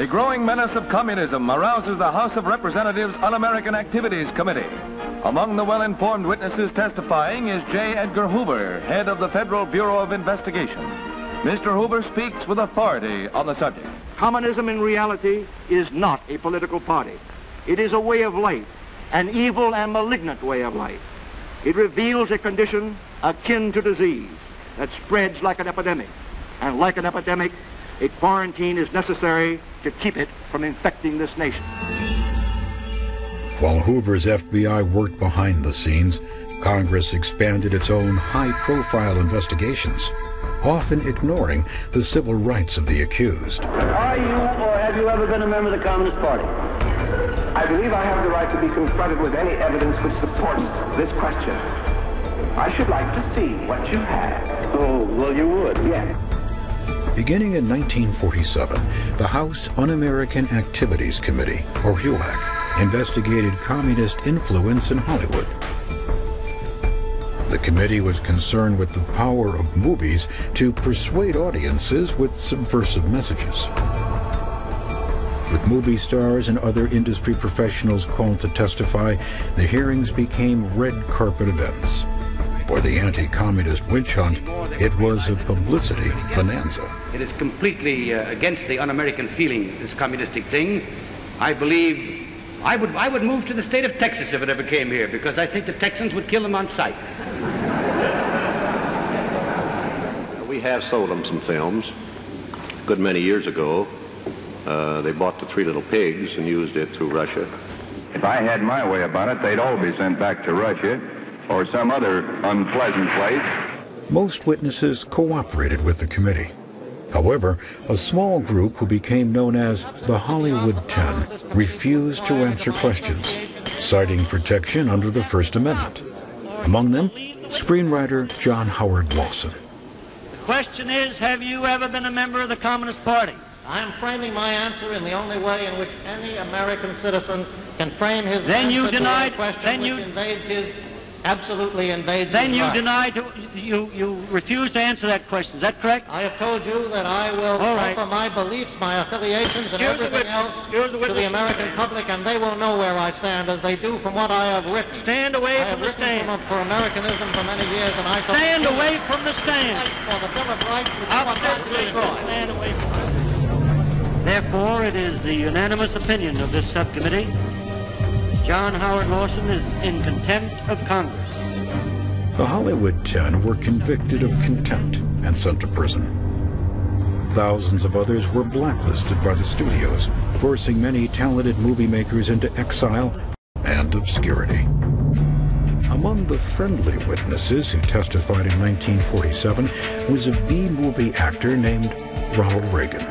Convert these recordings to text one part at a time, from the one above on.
The growing menace of communism arouses the House of Representatives Un-American Activities Committee. Among the well-informed witnesses testifying is J. Edgar Hoover, head of the Federal Bureau of Investigation. Mr. Hoover speaks with authority on the subject. Communism in reality is not a political party. It is a way of life, an evil and malignant way of life. It reveals a condition akin to disease that spreads like an epidemic. And like an epidemic, a quarantine is necessary to keep it from infecting this nation. While Hoover's FBI worked behind the scenes, Congress expanded its own high-profile investigations, often ignoring the civil rights of the accused. Are you or have you ever been a member of the Communist Party? I believe I have the right to be confronted with any evidence which supports this question. I should like to see what you have. Oh, well, you would. Yes. Beginning in 1947, the House Un-American Activities Committee, or HUAC, investigated communist influence in Hollywood. The committee was concerned with the power of movies to persuade audiences with subversive messages. With movie stars and other industry professionals called to testify, the hearings became red carpet events. For the anti-communist witch hunt, it was a publicity bonanza. It is completely against the un-American feeling, this communistic thing. I believe I would move to the state of Texas if it ever came here, because I think the Texans would kill them on sight. We have sold them some films a good many years ago. They bought the Three Little Pigs and used it through Russia. If I had my way about it, they'd all be sent back to Russia or some other unpleasant place. Most witnesses cooperated with the committee. However, a small group who became known as the Hollywood 10 refused to answer questions, citing protection under the First Amendment. Among them, screenwriter John Howard Lawson. The question is, have you ever been a member of the Communist Party? I am framing my answer in the only way in which any American citizen can frame his then answer you denied, to a question then you, which invades his, absolutely invades then his you right. denied, you refused to answer that question. Is that correct? I have told you that I will offer my beliefs, my affiliations, and everything else to the American public, and they will know where I stand, as they do from what I have written. Stand away from the stand. For Americanism for many years, and I stand away from the stand. For the Bill of Rights, which stand away from it. Therefore, it is the unanimous opinion of this subcommittee John Howard Lawson is in contempt of Congress. The Hollywood 10 were convicted of contempt and sent to prison. Thousands of others were blacklisted by the studios, forcing many talented movie makers into exile and obscurity. Among the friendly witnesses who testified in 1947 was a B-movie actor named Ronald Reagan.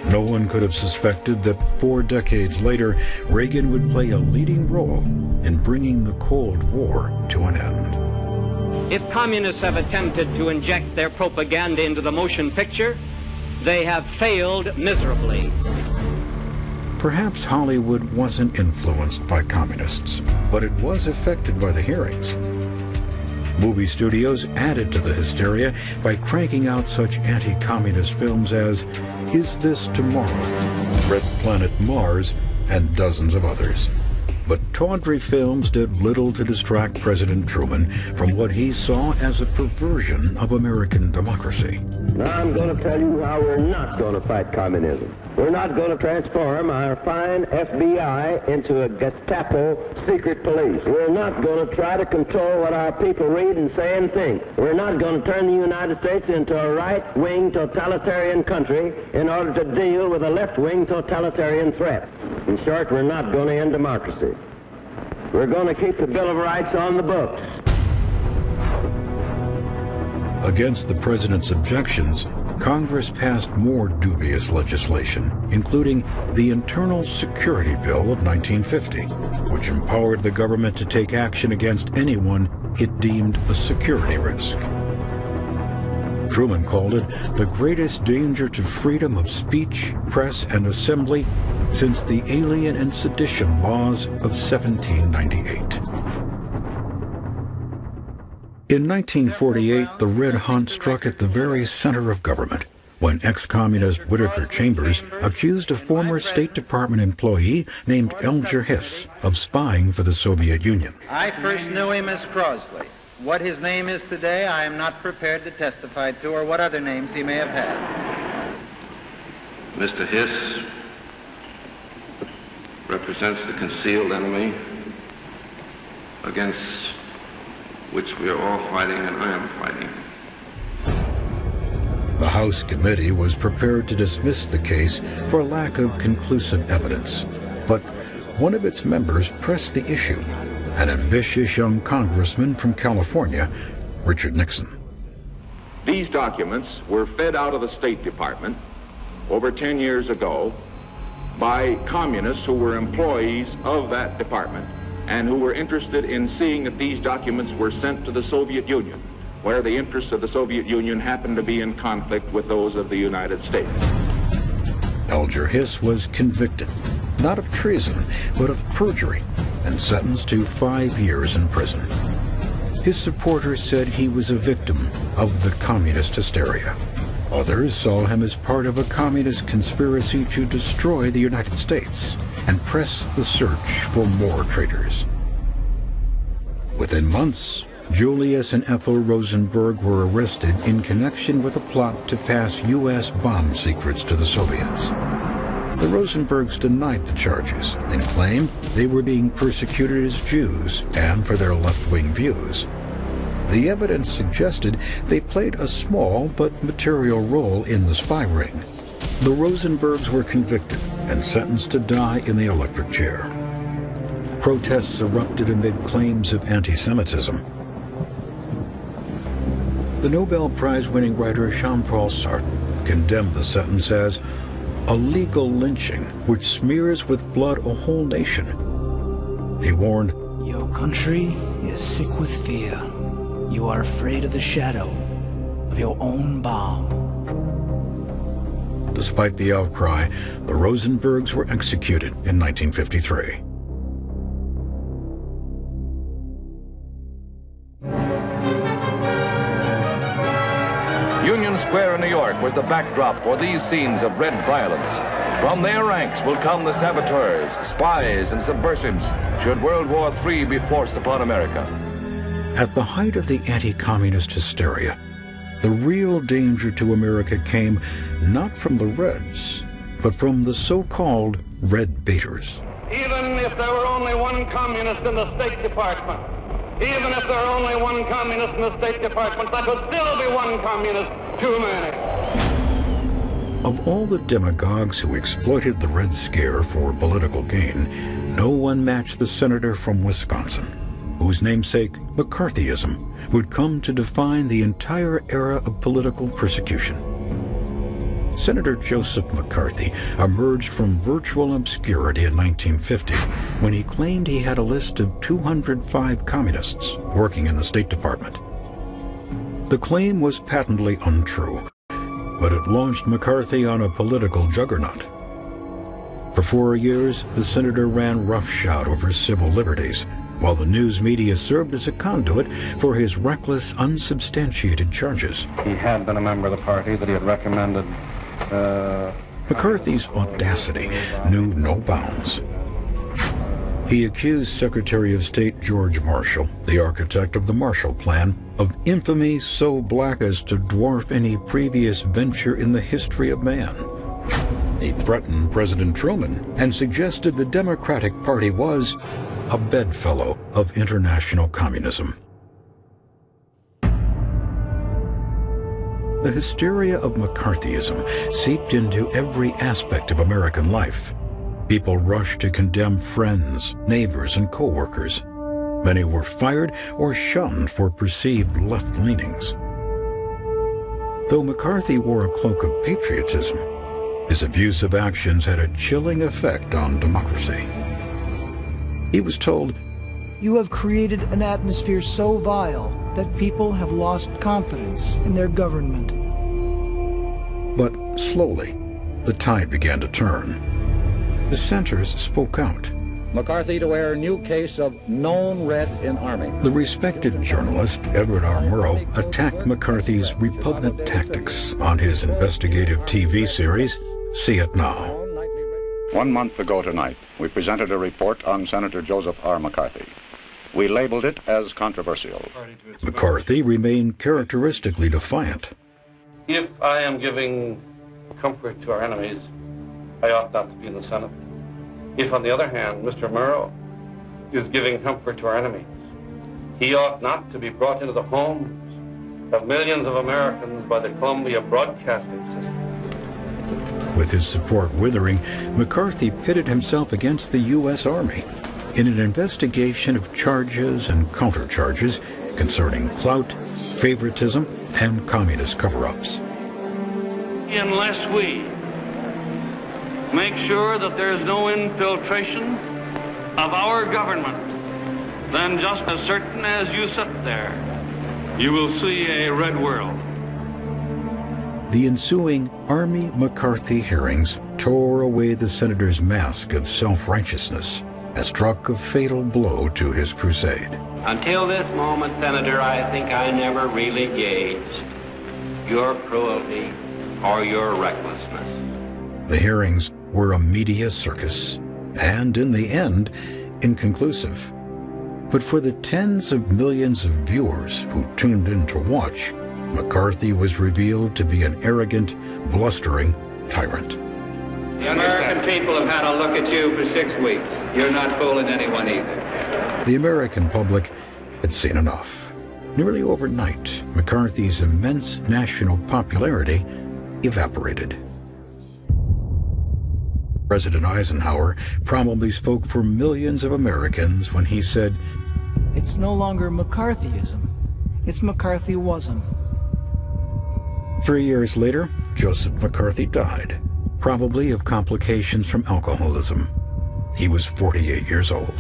No one could have suspected that 4 decades later, Reagan would play a leading role in bringing the Cold War to an end. If communists have attempted to inject their propaganda into the motion picture, they have failed miserably. Perhaps Hollywood wasn't influenced by communists, but it was affected by the hearings. Movie studios added to the hysteria by cranking out such anti-communist films as Is This Tomorrow?, Red Planet Mars, and dozens of others. But tawdry films did little to distract President Truman from what he saw as a perversion of American democracy. Now I'm going to tell you how we're not going to fight communism. We're not going to transform our fine FBI into a Gestapo secret police. We're not going to try to control what our people read and say and think. We're not going to turn the United States into a right-wing totalitarian country in order to deal with a left-wing totalitarian threat. In short, we're not going to end democracy. We're going to keep the Bill of Rights on the books. Against the president's objections, Congress passed more dubious legislation, including the Internal Security Bill of 1950, which empowered the government to take action against anyone it deemed a security risk. Truman called it the greatest danger to freedom of speech, press, and assembly since the Alien and Sedition Laws of 1798. In 1948, the Red Hunt struck at the very center of government, when ex-communist Whittaker Chambers accused a former State Department employee named Alger Hiss of spying for the Soviet Union. I first knew him as Crosley. What his name is today, I am not prepared to testify to, or what other names he may have had. Mr. Hiss represents the concealed enemy against which we are all fighting, and I am fighting. The House committee was prepared to dismiss the case for lack of conclusive evidence, but one of its members pressed the issue, an ambitious young congressman from California, Richard Nixon. These documents were fed out of the State Department over 10 years ago by communists who were employees of that department and who were interested in seeing that these documents were sent to the Soviet Union, where the interests of the Soviet Union happened to be in conflict with those of the United States. Alger Hiss was convicted, not of treason, but of perjury, and sentenced to 5 years in prison. His supporters said he was a victim of the communist hysteria. Others saw him as part of a communist conspiracy to destroy the United States and press the search for more traitors. Within months, Julius and Ethel Rosenberg were arrested in connection with a plot to pass U.S. bomb secrets to the Soviets. The Rosenbergs denied the charges and claimed they were being persecuted as Jews and for their left-wing views. The evidence suggested they played a small but material role in the spy ring. The Rosenbergs were convicted and sentenced to die in the electric chair. Protests erupted amid claims of anti-Semitism. The Nobel Prize-winning writer Jean-Paul Sartre condemned the sentence as a legal lynching which smears with blood a whole nation. He warned, "Your country is sick with fear. You are afraid of the shadow of your own bomb." Despite the outcry, the Rosenbergs were executed in 1953. Union Square in New York was the backdrop for these scenes of red violence. From their ranks will come the saboteurs, spies, and subversives should World War III be forced upon America. At the height of the anti-communist hysteria, the real danger to America came not from the Reds, but from the so-called Red Baiters. Even if there were only one communist in the State Department, even if there were only one communist in the State Department, that would still be one communist too many. Of all the demagogues who exploited the Red Scare for political gain, no one matched the senator from Wisconsin, whose namesake, McCarthyism, would come to define the entire era of political persecution. Senator Joseph McCarthy emerged from virtual obscurity in 1950 when he claimed he had a list of 205 communists working in the State Department. The claim was patently untrue, but it launched McCarthy on a political juggernaut. For 4 years, the senator ran roughshod over civil liberties, while the news media served as a conduit for his reckless, unsubstantiated charges. He had been a member of the party that he had recommended. McCarthy's audacity knew no bounds. He accused Secretary of State George Marshall, the architect of the Marshall Plan, of infamy so black as to dwarf any previous venture in the history of man. He threatened President Truman and suggested the Democratic Party was a bedfellow of international communism. The hysteria of McCarthyism seeped into every aspect of American life. People rushed to condemn friends, neighbors, and co-workers. Many were fired or shunned for perceived left leanings. Though McCarthy wore a cloak of patriotism, his abusive actions had a chilling effect on democracy. He was told, "You have created an atmosphere so vile that people have lost confidence in their government." But slowly, the tide began to turn. Dissenters spoke out, McCarthy to air new case of known red in Army. The respected journalist Edward R. Murrow attacked McCarthy's repugnant tactics on his investigative TV series, See It Now. 1 month ago tonight, we presented a report on Senator Joseph R. McCarthy. We labeled it as controversial. McCarthy remained characteristically defiant. If I am giving comfort to our enemies, I ought not to be in the Senate. If, on the other hand, Mr. Murrow is giving comfort to our enemies, he ought not to be brought into the homes of millions of Americans by the Columbia Broadcasting System. With his support withering, McCarthy pitted himself against the U.S. Army in an investigation of charges and countercharges concerning clout, favoritism, and communist cover-ups. Unless we make sure that there's no infiltration of our government, then just as certain as you sit there, you will see a red world. The ensuing Army McCarthy hearings tore away the senator's mask of self-righteousness and struck a fatal blow to his crusade. Until this moment, Senator, I think I never really gauged your cruelty or your recklessness. The hearings were a media circus, and in the end, inconclusive. But for the tens of millions of viewers who tuned in to watch, McCarthy was revealed to be an arrogant, blustering tyrant. The American people have had a look at you for 6 weeks. You're not fooling anyone either. The American public had seen enough. Nearly overnight, McCarthy's immense national popularity evaporated. President Eisenhower probably spoke for millions of Americans when he said, "It's no longer McCarthyism, it's McCarthyism." 3 years later, Joseph McCarthy died, probably of complications from alcoholism. He was 48 years old.